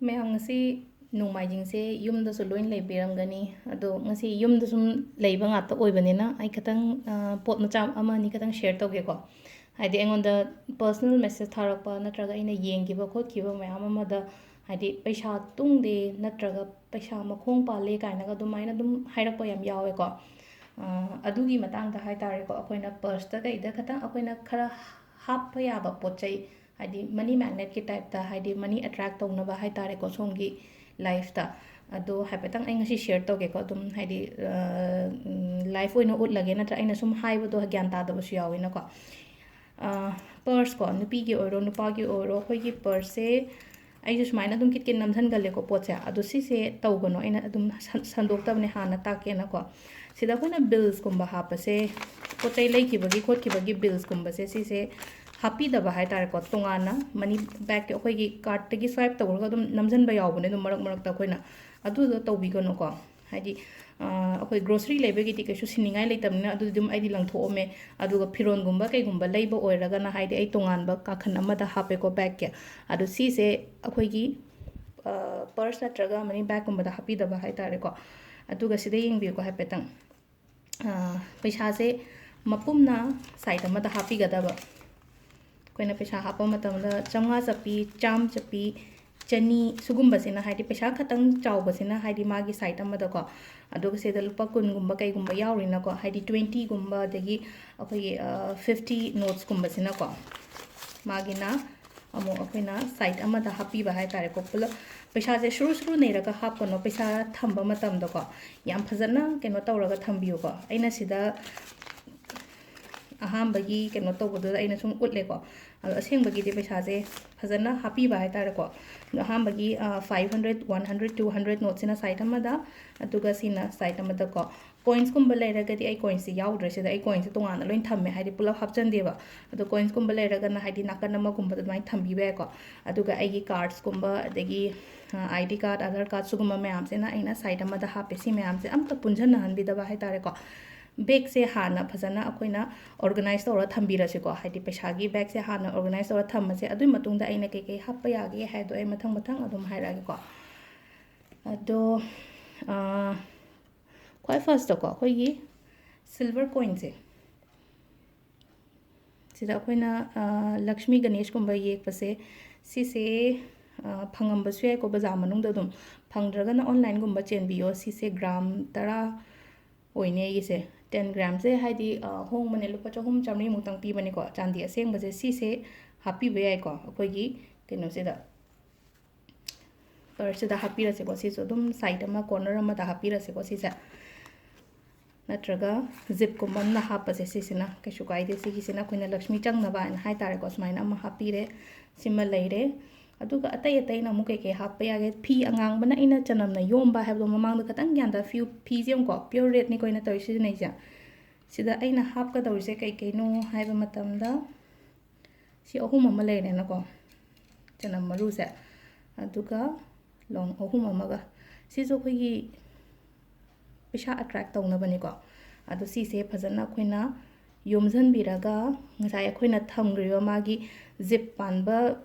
ꯃꯌꯥꯝ ꯉꯁꯤ ꯅꯣꯡꯃꯥꯏꯖꯤꯡꯁꯦ ꯌꯨꯝꯗꯁꯨ ꯂꯣꯏꯅ ꯂꯩꯕꯤꯔꯝꯒꯅꯤ ꯑꯗꯣ ꯉꯁꯤ ꯌꯨꯝꯗ ꯁꯨꯝ ꯂꯩꯕ ꯉꯥꯛꯇ ꯑꯣꯏꯕꯅꯤꯅ ꯑꯩ ꯈꯤꯇꯪ ꯄꯣꯠ ꯃꯆꯥ ꯑꯃ ꯑꯅꯤ ꯈꯤꯇꯪ ꯁꯦꯌꯔ ꯇꯧꯒꯦꯀꯣ ꯍꯥꯏꯗꯤ ꯑꯩꯉꯣꯟꯗ ꯄꯔꯁꯣꯅꯦꯜ ꯃꯦꯁꯦꯖ ꯊꯥꯔꯛꯄ ꯅꯠꯇ꯭ꯔꯒ ꯑꯩꯅ ꯌꯦꯡꯈꯤꯕ ꯈꯣꯠꯈꯤꯕ ꯃꯌꯥꯝ ꯑꯃꯗ ꯍꯥꯏꯗꯤ ꯄꯩꯁꯥ ꯇꯨꯡꯗꯦ ꯅꯠꯇ꯭ꯔꯒ ꯄꯩꯁꯥ ꯃꯈꯣꯡ ꯄꯥꯜꯂꯦ ꯀꯥꯏꯅꯒ ꯑꯗꯨꯃꯥꯏꯅ ꯑꯗꯨꯝ ꯍꯥꯏꯔꯛꯄ ꯌꯥꯝ ꯌꯥꯎꯋꯦꯀꯣ ꯑꯗꯨꯒꯤ ꯃꯇꯥꯡꯗ ꯍꯥꯏꯇꯥꯔꯦꯀꯣ ꯑꯩꯈꯣꯏꯅ ꯄꯔꯁꯇ ꯀꯩꯗ ꯈꯤꯇꯪ ꯑꯩꯈꯣꯏꯅ ꯈꯔ ꯍꯥꯞꯄ ꯌꯥꯕ ꯄꯣꯠ ꯆꯩ ꯍꯥꯏꯗꯤ ꯃꯅꯤ ꯃꯦꯒꯅꯦꯠꯀꯤ ꯇꯥꯏꯞꯇ ꯍꯥꯏꯗꯤ ꯃꯅꯤ ꯑꯦꯇ꯭ꯔꯦꯛ ꯇꯧꯅꯕ ꯍꯥꯏꯇꯥꯔꯦꯀꯣ ꯁꯣꯝꯒꯤ ꯂꯥꯏꯐꯇ ꯑꯗꯣ ꯍꯥꯏꯐꯦꯠꯇꯪ ꯑꯩ ꯉꯁꯤ ꯁꯦꯌꯔ ꯇꯧꯒꯦꯀꯣ ꯑꯗꯨꯝ ꯍꯥꯏꯗꯤ ꯂꯥꯏꯐ ꯑꯣꯏꯅ ꯎꯠꯂꯒꯦ ꯅꯠꯇ꯭ꯔꯒ ꯑꯩꯅ ꯁꯨꯝ ꯍꯥꯏꯕꯗꯣ ꯒ꯭ꯌꯥꯟ ꯇꯥꯗꯕꯁꯨ ꯌꯥꯎꯋꯤꯅꯀꯣ ꯄꯔꯁꯀꯣ ꯅꯨꯄꯤꯒꯤ ꯑꯣꯏꯔꯣ ꯅꯨꯄꯥꯒꯤ ꯑꯣꯏꯔꯣ ꯑꯩꯈꯣꯏꯒꯤ ꯄꯔꯁꯁꯦ ꯑꯩꯁꯨ ꯁꯨꯃꯥꯏꯅ ꯑꯗꯨꯝ ꯀꯤꯠ ꯅꯝꯁꯤꯟꯒꯜꯂꯦꯀꯣ ꯄꯣꯠꯁꯦ ꯑꯗꯣ ꯁꯤꯁꯦ ꯇꯧꯒꯅꯣ ꯑꯩꯅ ꯑꯗꯨꯝ ꯁꯟꯗꯣꯛꯇꯕꯅꯦ ꯍꯥꯟꯅ ꯇꯥꯛꯀꯦꯅꯀꯣ ꯁꯤꯗ ꯑꯩꯈꯣꯏꯅ ꯕꯤꯜꯁꯀꯨꯝꯕ ꯍꯥꯞꯄꯁꯦ ꯄꯣꯠ ꯆꯩ ꯂꯩꯈꯤꯕꯒꯤ ꯈꯣꯠꯈꯤꯕꯒꯤ ꯕꯤꯜꯁꯀꯨꯝꯕꯁꯦ ꯁꯤꯁꯦ ꯍꯥꯞꯄꯤꯗꯕ ꯍꯥꯏꯇꯥꯔꯦꯀꯣ ꯇꯣꯉꯥꯟꯅ ꯃꯅꯤ ꯕꯦꯛ ꯑꯩꯈꯣꯏꯒꯤ ꯀꯥꯔꯠꯇꯒꯤ ꯁ꯭ꯋꯥꯏꯞ ꯇꯧꯔꯒ ꯑꯗꯨꯝ ꯅꯝꯁꯤꯟꯕ ꯌꯥꯎꯕꯅꯦ ꯑꯗꯨꯝ ꯃꯔꯛ ꯃꯔꯛꯇ ꯑꯩꯈꯣꯏꯅ ꯑꯗꯨꯗꯣ ꯇꯧꯕꯤꯒꯅꯨꯀꯣ ꯍꯥꯏꯗꯤ ꯑꯩꯈꯣꯏ ꯒ꯭ꯔꯣꯁꯔꯤ ꯂꯩꯕꯒꯤꯗꯤ ꯀꯩꯁꯨ ꯁꯤꯅꯤꯡꯉꯥꯏ ꯂꯩꯇꯕꯅꯤ나 ꯑꯗꯨꯗꯤ ꯑꯗꯨꯝ ꯑꯩꯗꯤ ꯂꯪꯊꯣꯛꯑꯝꯃꯦ ꯑꯗꯨꯒ ꯐꯤꯔꯣꯟꯒꯨꯝꯕ ꯀꯩꯒꯨꯝꯕ ꯂꯩꯕ ꯑꯣꯏꯔꯒꯅ ꯍꯥꯏꯗꯤ ꯑꯩ ꯇꯣꯉꯥꯟꯕ ꯀꯥꯈꯟ ꯑꯃꯗ ꯍꯥꯞꯄꯦꯀꯣ ꯕꯦꯛꯀꯤ ꯑꯗꯣ ꯁꯤꯁꯦ ꯑꯩꯈꯣꯏꯒꯤ ꯄꯔꯁ ꯅꯠꯇ꯭ꯔꯒ ꯃꯅꯤ ꯕꯦꯛꯀꯨꯝꯕꯗ ꯍꯥꯞꯄꯤꯗꯕ ꯍꯥꯏꯇꯥꯔꯦꯀꯣ ꯑꯗꯨꯒ ꯁꯤꯗ ꯌꯦꯡꯕꯤꯌꯨꯀꯣ ꯍꯥꯏꯐꯦꯠꯇꯪ ꯄꯩꯁꯥꯁꯦ ꯃꯄꯨꯝꯅ ꯁꯥꯏꯠ ꯑꯃꯗ ꯍꯥꯞꯄꯤꯒꯗꯕ ꯑꯩꯈꯣꯏꯅ ꯄꯩꯁꯥ ꯍꯥꯞꯄ ꯃꯇꯝꯗ 500 ꯆꯞꯄꯤ 100 ꯆꯞꯄꯤ 200 ꯁꯤꯒꯨꯝꯕꯁꯤꯅ ꯍꯥꯏꯗꯤ ꯄꯩꯁꯥ ꯈꯇꯪ ꯆꯥꯎꯕꯁꯤꯅ ꯍꯥꯏꯗꯤ ꯃꯥꯒꯤ ꯁꯥꯏꯠ ꯑꯃꯗꯀꯣ ꯑꯗꯨꯒ ꯁꯤꯗ ꯂꯨꯄꯥ 10ꯒꯨꯝꯕ ꯀꯩꯒꯨꯝꯕ ꯌꯥꯎꯔꯤꯅꯀꯣ ꯍꯥꯏꯗꯤ 20ꯒꯨꯝꯕ ꯑꯗꯒꯤ ꯑꯩꯈꯣꯏꯒꯤ 50 ꯅꯣꯠꯁꯀꯨꯝꯕꯁꯤꯅꯀꯣ ꯃꯥꯒꯤꯅ ꯑꯃꯨꯛ ꯑꯩꯈꯣꯏꯅ ꯁꯥꯏꯠ ꯑꯃꯗ ꯍꯥꯞꯄꯤꯕ ꯍꯥꯏꯇꯥꯔꯦꯀꯣ ꯄꯨꯂꯞ ꯄꯩꯁꯥꯁꯦ ꯁꯨꯔꯨ ꯁꯨꯔꯨ ꯅꯩꯔꯒ ꯍꯥꯞꯀꯅꯣ ꯄꯩꯁꯥ ꯊꯝꯕ ꯃꯇꯝꯗꯀꯣ ꯌꯥꯝ ꯐꯖꯅ ꯀꯩꯅꯣ ꯇꯧꯔꯒ ꯊꯝꯕꯤꯌꯨꯀꯣ ꯑꯩꯅ ꯁꯤꯗ ꯑꯍꯥꯟꯕꯒꯤ ꯀꯩꯅꯣ ꯇꯧꯕꯗꯨꯗ ꯑꯩꯅ ꯁꯨꯝ ꯎꯠꯂꯦꯀꯣ ꯑꯗꯣ ꯑꯁꯦꯡꯕꯒꯤꯗꯤ ꯄꯩꯁꯥꯁꯦ ꯐꯖꯅ ꯍꯥꯞꯄꯤꯕ ꯍꯥꯏꯇꯥꯔꯦꯀꯣ ꯑꯍꯥꯟꯕꯒꯤ 500 100 200 ꯅꯣꯠꯁꯤꯅ ꯁꯥꯏꯠ ꯑꯃꯗ ꯑꯗꯨꯒ ꯁꯤꯅ ꯁꯥꯏꯠ ꯑꯃꯗꯀꯣ ꯀꯣꯏꯟꯁꯀꯨꯝꯕ ꯂꯩꯔꯒꯗꯤ ꯑꯩ ꯀꯣꯏꯟꯁꯁꯤ ꯌꯥꯎꯗ꯭ꯔꯦ ꯁꯤꯗ ꯑꯩ ꯀꯣꯏꯟꯁꯁꯤ ꯇꯣꯉꯥꯟꯅ ꯂꯣꯏꯅ ꯊꯝꯃꯦ ꯍꯥꯏꯗꯤ ꯄꯨꯂꯞ ꯍꯥꯞꯆꯟꯗꯦꯕ ꯑꯗꯣ ꯀꯣꯏꯟꯁꯀꯨꯝꯕ ꯂꯩꯔꯒꯅ ꯍꯥꯏꯗꯤ ꯅꯥꯀꯟ ꯑꯃꯒꯨꯝꯕꯗ ꯑꯗꯨꯃꯥꯏꯅ ꯊꯝꯕꯤꯕ ꯌꯥꯏꯀꯣ ꯑꯗꯨꯒ ꯑꯩꯒꯤ ꯀꯥꯔꯠꯁꯀꯨꯝꯕ ꯑꯗꯒꯤ ID ꯀꯥꯔꯠ ꯑꯙꯥꯔ ꯀꯥꯔꯠ ꯁꯤꯒꯨꯝꯕ ꯃꯌꯥꯝꯁꯤꯅ ꯑꯩꯅ ꯁꯥꯏꯠ ꯑꯃꯗ ꯍꯥꯞꯄꯦ ꯁꯤ ꯃꯌꯥꯝꯁꯦ ꯑꯝꯇ ꯄꯨꯟꯁꯤꯟꯅꯍꯟꯕꯤꯗꯕ ꯍꯥꯏꯇꯥꯔꯦꯀꯣ ꯕꯦꯛꯁꯦ ꯍꯥꯟꯅ ꯐꯖꯅ ꯑꯩꯈꯣꯏꯅ ꯑꯣꯔꯒꯅꯥꯏꯖ ꯇꯧꯔ ꯊꯝꯕꯤꯔꯁꯤꯀꯣ ꯍꯥꯏꯗꯤ ꯄꯩꯁꯥꯒꯤ ꯕꯦꯛꯁꯦ ꯍꯥꯟꯅ ꯑꯣꯔꯒꯅꯥꯏꯖ ꯇꯧꯔ ꯊꯝꯃꯁꯦ ꯑꯗꯨꯒꯤ ꯃꯇꯨꯡꯗ ꯑꯩꯅ ꯀꯩꯀꯩ ꯍꯥꯞꯄ ꯌꯥꯒꯦ ꯍꯥꯏꯗꯣ ꯑꯩ ꯃꯊꯪ ꯃꯊꯪ ꯑꯗꯨꯝ ꯍꯥꯏꯔꯛꯑꯒꯦꯀꯣ ꯑꯗꯣ ꯈ꯭ꯋꯥꯏ ꯐꯥꯔꯁꯇꯀꯣ ꯑꯩꯈꯣꯏꯒꯤ ꯁꯤꯜꯚꯔ ꯀꯣꯏꯟꯁꯦ ꯁꯤꯗ ꯑꯩꯈꯣꯏꯅ ꯂꯛꯁꯃꯤ ꯒꯅꯦꯁꯀꯨꯝꯕ ꯌꯦꯛꯄꯁꯦ ꯁꯤꯁꯦ ꯐꯪꯉꯝꯕꯁꯨ ꯌꯥꯏꯀꯣ ꯕꯖꯥꯔ ꯃꯅꯨꯡꯗ ꯑꯗꯨꯝ ꯐꯪꯗ꯭ꯔꯒꯅ ꯑꯣꯟꯂꯥꯏꯟꯒꯨꯝꯕ ꯆꯦꯟꯕꯤꯌꯣ ꯁꯤꯁꯦ ꯒ꯭ꯔꯥꯝ 10 ꯑꯣꯏꯅꯦ ꯑꯩꯒꯤꯁꯦ 10 ꯒ꯭ꯔꯥꯝꯁꯦ ꯍꯥꯏꯗꯤ ꯍꯣꯡꯕꯅꯦ ꯂꯨꯄꯥ 300 400 ꯃꯨꯛꯇꯪ ꯄꯤꯕꯅꯦꯀꯣ ꯆꯥꯟꯗꯤ ꯑꯁꯦꯡꯕꯁꯦ ꯁꯤꯁꯦ ꯍꯥꯞꯄꯤꯕ ꯌꯥꯏꯀꯣ ꯑꯩꯈꯣꯏꯒꯤ ꯀꯩꯅꯣꯁꯤꯗ ꯄꯔꯁꯁꯤꯗ ꯍꯥꯞꯄꯤꯔꯁꯦꯀꯣ ꯁꯤꯁꯨ ꯑꯗꯨꯝ ꯁꯥꯏꯠ ꯑꯃ ꯀꯣꯔꯅꯔ ꯑꯃꯗ ꯍꯥꯞꯄꯤꯔꯁꯦꯀꯣ ꯁꯤꯁꯦ ꯅꯠꯇ꯭ꯔꯒ ꯖꯤꯞꯀꯨꯝꯕ ꯑꯃꯅ ꯍꯥꯞꯄꯁꯦ ꯁꯤꯁꯤꯅ ꯀꯩꯁꯨ ꯀꯥꯏꯗꯦ ꯁꯤꯒꯤꯁꯤꯅ ꯑꯩꯈꯣꯏꯅ ꯂꯛꯁꯃꯤ ꯆꯪꯅꯕ ꯍꯥꯏꯅ ꯍꯥꯏꯇꯥꯔꯦꯀꯣ ꯁꯨꯃꯥꯏꯅ ꯑꯃ ꯍꯥꯞꯄꯤꯔꯦ ꯁꯤꯃ ꯂꯩꯔꯦ ꯑꯗꯨꯒ ꯑꯇꯩ ꯑꯇꯩꯅ ꯑꯃꯨꯛ ꯀꯩꯀꯩ ꯍꯥꯞꯄ ꯌꯥꯒꯦ ꯐꯤ ꯑꯉꯥꯡꯕꯅ ꯑꯩꯅ ꯆꯅꯝꯅ ꯌꯣꯝꯕ ꯍꯥꯏꯕꯗꯣ ꯃꯃꯥꯡꯗ ꯈꯤꯇꯪ ꯒ꯭ꯌꯥꯟ ꯐꯤꯁꯦ ꯑꯃꯨꯛꯀꯣ ꯄꯤꯌꯣꯔ ꯔꯦꯗꯅꯤꯀꯣ ꯑꯩꯅ ꯇꯧꯔꯤ ꯁꯤꯖꯤꯟꯅꯩꯁꯦ ꯁꯤꯗ ꯑꯩꯅ ꯍꯥꯞꯀꯗꯧꯔꯤꯁꯦ ꯀꯩꯀꯩꯅꯣ ꯍꯥꯏꯕ ꯃꯇꯝꯗ ꯁꯤ 3 ꯑꯃ ꯂꯩꯔꯦꯅꯀꯣ ꯆꯅꯝ ꯃꯔꯨꯁꯦ ꯑꯗꯨꯒ ꯂꯣꯡ 3 ꯑꯃꯒ ꯁꯤꯁꯨ ꯑꯩꯈꯣꯏꯒꯤ ꯄꯩꯁꯥ ꯑꯦꯇ꯭ꯔꯦꯛ ꯇꯧꯅꯕꯅꯤꯀꯣ ꯑꯗꯣ ꯁꯤꯁꯦ ꯐꯖꯅ ꯑꯩꯈꯣꯏꯅ ꯌꯣꯝꯁꯤꯟꯕꯤꯔꯒ ꯉꯁꯥꯏ ꯑꯩꯈꯣꯏꯅ ꯊꯝꯈ꯭ꯔꯤꯕ ꯃꯥꯒꯤ ꯖꯤꯞ ꯄꯥꯟꯕ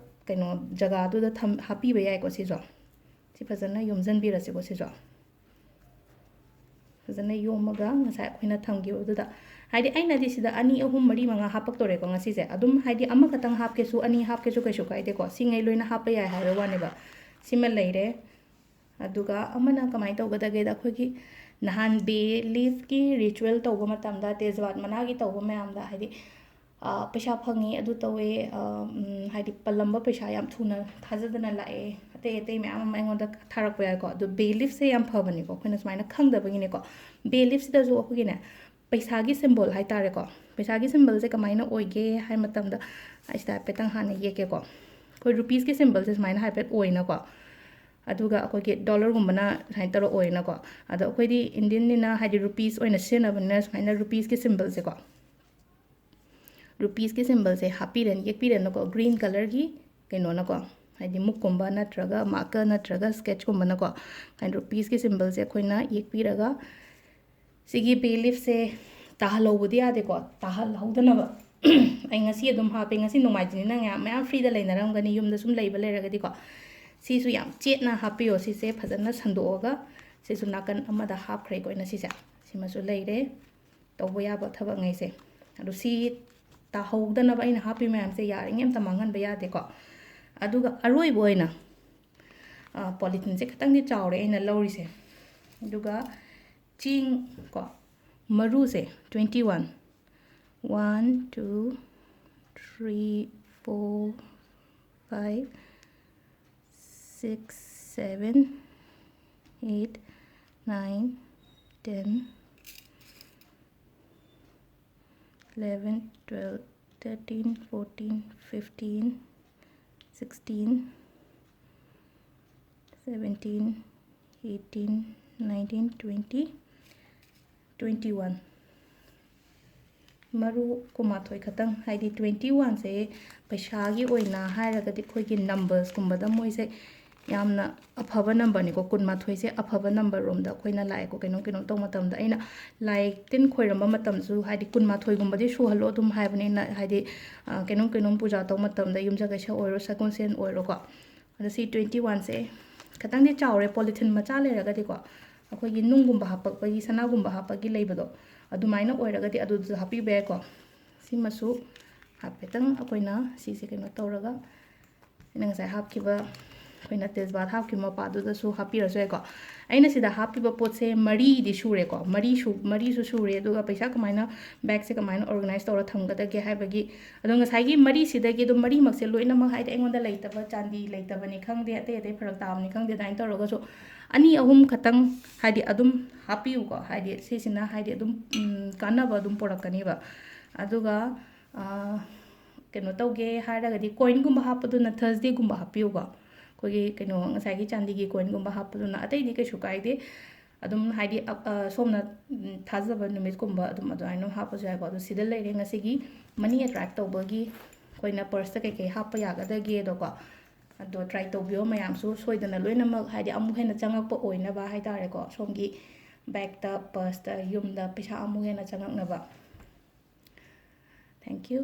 ꯀꯩꯅꯣ ꯖꯒꯥꯗꯨꯗ ꯍꯥꯞꯄꯤꯕ ꯌꯥꯏꯀꯣ ꯁꯤꯁꯨ ꯁꯤ ꯐꯖꯅ ꯌꯣꯝꯁꯤꯟꯕꯤꯔꯁꯤꯀꯣ ꯁꯤꯁꯨ ꯐꯖꯅ ꯌꯣꯝꯃꯒ ꯉꯁꯥꯏ ꯑꯩꯈꯣꯏꯅ ꯊꯝꯈꯤꯕꯗꯨꯗ ꯍꯥꯏꯗꯤ ꯑꯩꯅꯗꯤ ꯁꯤꯗ 2 3 4 5 ꯍꯥꯞꯄꯛꯇꯣꯔꯦꯀꯣ ꯉꯁꯤꯁꯦ ꯑꯗꯨꯝ ꯍꯥꯏꯗꯤ ꯑꯃꯈꯛꯇꯪ ꯍꯥꯞꯀꯦꯁꯨ 2 ꯍꯥꯞꯀꯦꯁꯨ ꯀꯩꯁꯨ ꯀꯥꯏꯗꯦꯀꯣ ꯁꯤꯉꯩ ꯂꯣꯏꯅ ꯍꯥꯞꯄ ꯌꯥꯏ ꯍꯥꯏꯕ ꯋꯥꯅꯦꯕ ꯁꯤꯃ ꯂꯩꯔꯦ ꯑꯗꯨꯒ ꯑꯃꯅ ꯀꯃꯥꯏꯅ ꯇꯧꯒꯗꯒꯦꯗ ꯑꯩꯈꯣꯏꯒꯤ ꯅꯍꯥꯟ ꯕꯦ ꯂꯤꯐꯀꯤ ꯔꯤꯆꯨꯋꯦꯜ ꯇꯧꯕ ꯃꯇꯝꯗ ꯇꯦꯖꯋꯥꯠ ꯃꯅꯥꯒꯤ ꯇꯧꯕ ꯃꯌꯥꯝꯗ ꯍꯥꯏꯗꯤ ꯄꯩꯁꯥ ꯐꯪꯉꯤ ꯑꯗꯨ ꯇꯧꯋꯦ ꯍꯥꯏꯗꯤ ꯄꯜꯂꯝꯕ ꯄꯩꯁꯥ ꯌꯥꯝ ꯊꯨꯅ ꯊꯥꯖꯗꯅ ꯂꯥꯛꯑꯦ ꯑꯇꯩ ꯑꯇꯩ ꯃꯌꯥꯝ ꯑꯃ ꯑꯩꯉꯣꯟꯗ ꯊꯥꯔꯛꯄ ꯌꯥꯏꯀꯣ ꯑꯗꯣ ꯕꯦ ꯂꯤꯐꯁꯦ ꯌꯥꯝ ꯐꯕꯅꯤꯀꯣ ꯑꯩꯈꯣꯏꯅ ꯁꯨꯃꯥꯏꯅ ꯈꯪꯗꯕꯒꯤꯅꯦꯀꯣ ꯕꯦ ꯂꯤꯐꯁꯤꯗꯁꯨ ꯑꯩꯈꯣꯏꯒꯤꯅꯦ ꯄꯩꯁꯥꯒꯤ ꯁꯤꯝꯕꯣꯜ ꯍꯥꯏꯇꯥꯔꯦꯀꯣ ꯄꯩꯁꯥꯒꯤ ꯁꯤꯝꯕꯜꯁꯦ ꯀꯃꯥꯏꯅ ꯑꯣꯏꯒꯦ ꯍꯥꯏ ꯃꯇꯝꯗ ꯑꯩꯁꯤꯗ ꯍꯥꯏꯐꯦꯠꯇꯪ ꯍꯥꯟꯅ ꯌꯦꯛꯀꯦꯀꯣ ꯑꯩꯈꯣꯏ ꯔꯨꯄꯤꯁꯀꯤ ꯁꯤꯝꯕꯜꯁꯦ ꯁꯨꯃꯥꯏꯅ ꯍꯥꯏꯐꯦꯠ ꯑꯣꯏꯅꯀꯣ ꯑꯗꯨꯒ ꯑꯩꯈꯣꯏꯒꯤ ꯗꯣꯂꯔꯒꯨꯝꯕꯅ ꯁꯨꯃꯥꯏꯅ ꯇꯧꯔ ꯑꯣꯏꯅꯀꯣ ꯑꯗꯣ ꯑꯩꯈꯣꯏꯗꯤ ꯏꯟꯗꯤꯌꯟꯅꯤꯅ ꯍꯥꯏꯗꯤ ꯔꯨꯄꯤꯁ ꯑꯣꯏꯅ ꯁꯤꯖꯤꯟꯅꯕꯅꯤꯅ ꯁꯨꯃꯥꯏꯅ ꯔꯨꯄꯤꯁꯀꯤ ꯁꯤꯝꯕꯜꯁꯦꯀꯣ ꯔꯨꯄꯤꯁꯀꯤ ꯁꯤꯝꯕꯜꯁꯦ ꯍꯥꯞꯄꯤꯔꯅꯤ ꯌꯦꯛꯄꯤꯔꯅꯀꯣ ꯒ꯭ꯔꯤꯟ ꯀꯂꯔꯒꯤ ꯀꯩꯅꯣꯅꯀꯣ ꯍꯥꯏꯗꯤ ꯃꯨꯛꯀꯨꯝꯕ ꯅꯠꯇ꯭ꯔꯒ ꯃꯥꯔꯀꯔ ꯅꯠꯇ꯭ꯔꯒ ꯁ꯭ꯀꯦꯠꯆꯀꯨꯝꯕꯅꯀꯣ ꯍꯥꯏꯗꯤ ꯔꯨꯄꯤꯁꯀꯤ ꯁꯤꯝꯕꯜꯁꯦ ꯑꯩꯈꯣꯏꯅ ꯌꯦꯛꯄꯤꯔꯒ ꯁꯤꯒꯤ ꯕꯦ ꯂꯤꯐꯁꯦ ꯇꯥꯍꯜꯍꯧꯕꯗꯤ ꯌꯥꯗꯦꯀꯣ ꯇꯥꯍꯜꯍꯧꯗꯅꯕ ꯑꯩ ꯉꯁꯤ ꯑꯗꯨꯝ ꯍꯥꯞꯄꯦ ꯉꯁꯤ ꯅꯣꯡꯃꯥꯏꯖꯤꯡꯅꯤꯅ ꯃꯌꯥꯝ ꯐ꯭ꯔꯤꯗ ꯂꯩꯅꯔꯝꯒꯅꯤ ꯌꯨꯝꯗ ꯁꯨꯝ ꯂꯩꯔꯒꯗꯤꯀꯣ ꯁꯤꯁꯨ ꯌꯥꯝ ꯆꯦꯠꯅ ꯍꯥꯞꯄꯤꯌꯣ ꯁꯤꯁꯦ ꯐꯖꯅ ꯁꯟꯗꯣꯛꯑꯒ ꯁꯤꯁꯨ ꯅꯥꯀꯟ ꯑꯃꯗ ꯍꯥꯞꯈ꯭ꯔꯦꯀꯣ ꯑꯩꯅ ꯁꯤꯁꯦ ꯁꯤꯃꯁꯨ ꯂꯩꯔꯦ ꯇꯧꯕ ꯌꯥꯕ ꯊꯕꯛꯉꯩꯁꯦ ꯑꯗꯣ ꯁꯤ ꯇꯥꯍꯧꯗꯅꯕ ꯑꯩꯅ ꯍꯥꯞꯄꯤ ꯃꯌꯥꯝꯁꯦ ꯌꯥꯔꯤꯉꯩ ꯑꯝꯇ ꯃꯥꯡꯍꯟꯕ ꯌꯥꯗꯦꯀꯣ ꯑꯗꯨꯒ ꯑꯔꯣꯏꯕ ꯑꯣꯏꯅ ꯄꯣꯂꯤꯊꯤꯟꯁꯦ ꯈꯤꯇꯪꯗꯤ ꯆꯥꯎꯔꯦ ꯑꯩꯅ ꯂꯧꯔꯤꯁꯦ ꯑꯗꯨꯒ ꯆꯦꯡ ꯀꯣ ꯃꯔꯨꯁꯦ 21 1 2 3 4 5 6 7 8 9 10 11 12 13 14 15 16 17 18 19 20 21 maru kumathoi khatang haidi 21 se paisa gi oina hairagadi khoigi numbers kumbada moise yamna afaba number ni ko kunmathoi se afaba number rom da khoina lai ko keno keno to matam da aina lai tin khoiramba matam su haidi kunmathoi gumbadi su halo dum haibani na haidi keno puja to matam da yumja ga sha oiro sakon sen oiro ko ada si 21 se khatang di chawre polythene macha le ragadi ko ꯑꯩꯈꯣꯏꯒꯤ ꯅꯨꯡꯒꯨꯝꯕ ꯍꯥꯞꯄꯛꯄꯒꯤ ꯁꯅꯥꯒꯨꯝꯕ ꯍꯥꯞꯄꯒꯤ ꯂꯩꯕꯗꯣ ꯑꯗꯨꯃꯥꯏꯅ ꯑꯣꯏꯔꯒꯗꯤ ꯑꯗꯨꯗꯁꯨ ꯍꯥꯞꯄꯤꯕ ꯌꯥꯏꯀꯣ ꯁꯤꯃꯁꯨ ꯍꯥꯏꯐꯦꯠꯇꯪ ꯑꯩꯈꯣꯏꯅ ꯁꯤꯁꯦ ꯀꯩꯅꯣ ꯇꯧꯔꯒ ꯑꯩꯅ ꯉꯁꯥꯏ ꯍꯥꯞꯈꯤꯕ ꯑꯩꯈꯣꯏꯅ ꯇꯦꯖꯕꯥꯠ ꯍꯥꯞꯈꯤꯕ ꯃꯄꯥꯗꯨꯗꯁꯨ ꯍꯥꯞꯄꯤꯔꯁꯨ ꯌꯥꯏꯀꯣ ꯑꯩꯅ ꯁꯤꯗ ꯍꯥꯞꯄꯤꯕ ꯄꯣꯠꯁꯦ ꯃꯔꯤꯗꯤ ꯁꯨꯔꯦꯀꯣ ꯃꯔꯤꯁꯨ ꯁꯨꯔꯦ ꯑꯗꯨꯒ ꯄꯩꯁꯥ ꯀꯃꯥꯏꯅ ꯕꯦꯒꯁꯦ ꯀꯃꯥꯏꯅ ꯑꯣꯔꯒꯅꯥꯏꯖ ꯇꯧꯔ ꯊꯝꯒꯗꯒꯦ ꯍꯥꯏꯕꯒꯤ ꯑꯗꯣ ꯉꯁꯥꯏꯒꯤ ꯃꯔꯤꯁꯤꯗꯒꯤ ꯑꯗꯨꯝ ꯃꯔꯤꯃꯛꯁꯦ ꯂꯣꯏꯅꯃꯛ ꯍꯥꯏꯗꯤ ꯑꯩꯉꯣꯟꯗ ꯂꯩꯇꯕ ꯆꯥꯟꯗꯤ ꯂꯩꯇꯕꯅꯤ ꯈꯪꯗꯦ ꯑꯇꯩ ꯑꯇꯩ ꯐꯔꯛ ꯇꯥꯕꯅꯤ ꯈꯪꯗꯦ ꯑꯗꯨꯃꯥꯏꯅ ꯇꯧꯔꯒꯁꯨ ꯑꯅꯤ ꯑꯍꯨꯝ ꯈꯛꯇꯪ ꯍꯥꯏꯗꯤ ꯑꯗꯨꯝ ꯍꯥꯞꯄꯤꯌꯨꯀꯣ ꯍꯥꯏꯗꯤ ꯁꯤꯁꯤꯅ ꯍꯥꯏꯗꯤ ꯑꯗꯨꯝ ꯀꯥꯟꯅꯕ ꯑꯗꯨꯝ ꯄꯣꯔꯛꯀꯅꯤꯕ ꯑꯗꯨꯒ ꯀꯩꯅꯣ ꯇꯧꯒꯦ ꯍꯥꯏꯔꯒꯗꯤ ꯀꯣꯏꯟꯒꯨꯝꯕ ꯍꯥꯞꯄꯗꯨꯅ ꯊꯔꯁꯗꯦꯒꯨꯝꯕ ꯍꯥꯞꯄꯤꯌꯨꯀꯣ ꯑꯩꯈꯣꯏꯒꯤ ꯀꯩꯅꯣ ꯉꯁꯥꯏꯒꯤ ꯆꯥꯟꯗꯤꯒꯤ ꯀꯣꯏꯟꯒꯨꯝꯕ ꯍꯥꯞꯄꯗꯨꯅ ꯑꯇꯩꯗꯤ ꯀꯩꯁꯨ ꯀꯥꯏꯗꯦ ꯑꯗꯨꯝ ꯍꯥꯏꯗꯤ ꯁꯣꯝꯅ ꯊꯥꯖꯕ ꯅꯨꯃꯤꯠꯀꯨꯝꯕ ꯑꯗꯨꯃꯥꯏꯅ ꯍꯥꯞꯄꯁꯨ ꯌꯥꯏꯀꯣ ꯑꯗꯣ ꯁꯤꯗ ꯂꯩꯔꯦ ꯉꯁꯤꯒꯤ ꯃꯅꯤ ꯑꯦꯇ꯭ꯔꯦꯛ ꯇꯧꯕꯒꯤ ꯑꯩꯈꯣꯏꯅ ꯄꯔꯁꯇ ꯀꯩꯀꯩ ꯍꯥꯞꯄ ꯌꯥꯒꯗꯒꯦꯗꯣꯀꯣ ꯑꯗꯣ ꯇ꯭ꯔꯥꯏ ꯇꯧꯕꯤꯌꯣ ꯃꯌꯥꯝꯁꯨ ꯁꯣꯏꯗꯅ ꯂꯣꯏꯅꯃꯛ ꯍꯥꯏꯗꯤ ꯑꯃꯨꯛ ꯍꯦꯟꯅ ꯆꯪꯉꯛꯄ ꯑꯣꯏꯅꯕ ꯍꯥꯏꯇꯥꯔꯦꯀꯣ ꯁꯣꯝꯒꯤ ꯕꯦꯛꯇ ꯄꯔꯁꯇ ꯌꯨꯝꯗ ꯄꯩꯁꯥ ꯑꯃꯨꯛ ꯍꯦꯟꯅ ꯆꯪꯉꯛꯅꯕ ꯊꯦꯡꯛ ꯌꯨ